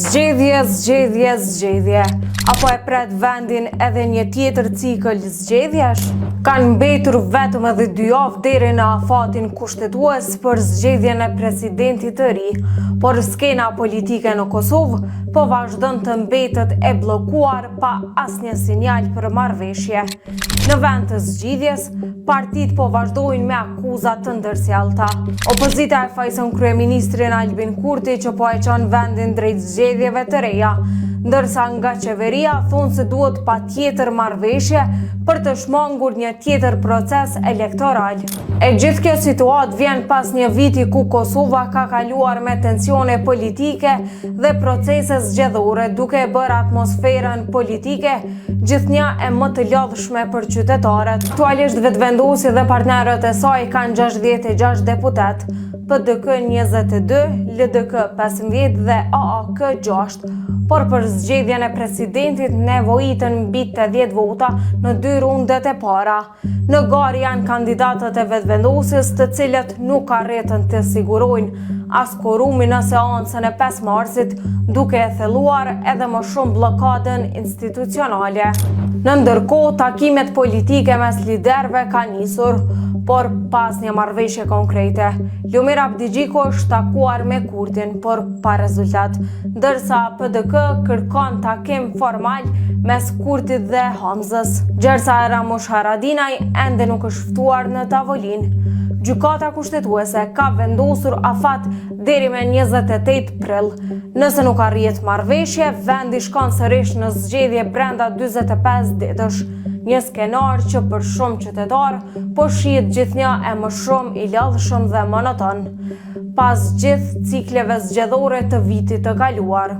Zgjedhje. Apo e pret vendin edhe një tjetër cikël zgjedhjesh? Kanë mbetur vetëm edhe 2 javë deri në afatin kushtetues për zgjedhjen e presidentit të ri, por skena politike në Kosovë po vazhdon të mbetet e bllokuar pa asnjë sinjal për marrëveshje. Në vend të zgjidhjes, partitë po vazhdojnë me akuza të ndërsjellta. Opozita e fajson kryeministrin Albin Kurti që po e çon vendin drejt zgjedhjeve të reja, ndërsa nga qeveria thonë se duhet patjetër marrëveshje për të shmangur një tjetër proces elektoral. E gjithë kjo situatë vjen pas një viti ku Kosova ka kaluar me tensione politike dhe procese zgjedhore, duke bërë atmosferën politike gjithnjë e më të lodhshme për qytetarët. Aktualisht vetëvendosi dhe partnerët e saj kanë 66 deputet, PDK 22, LDK 15 dhe AAK 6, por për zgjedhjen e presidentit nevojitën mbi 80 vota në 2 rundet e para. Në garë janë kandidatët e vetëvendosis, të cilët nuk arritën të sigurojnë as kvorumi në seancën e 5 marsit, duke e thelluar edhe më shumë bllokadën institucionale. Në ndërkohë, takimet politike mes liderëve kanë nisur, por pas një marrëveshje konkrete. Lumir Abdigjiko është takuar me Kurtin, por pa rezultat, ndërsa PDK kërkon takim formal mes Kurtit dhe Hamzës. Gjersa Ramush Haradinaj ende nuk është ftuar në tavolinë. Gjykata kushtetuese ka vendosur afat deri me 28 prill. Nëse nuk arrihet marrëveshje, vendi shkon sërish në zgjedhje brenda 45 ditësh. Një skenar që për shumë qytetar po shihet gjithnjë e më shumë i lodhshëm dhe monoton, pas gjithë cikleve zgjedhore të vitit të kaluar.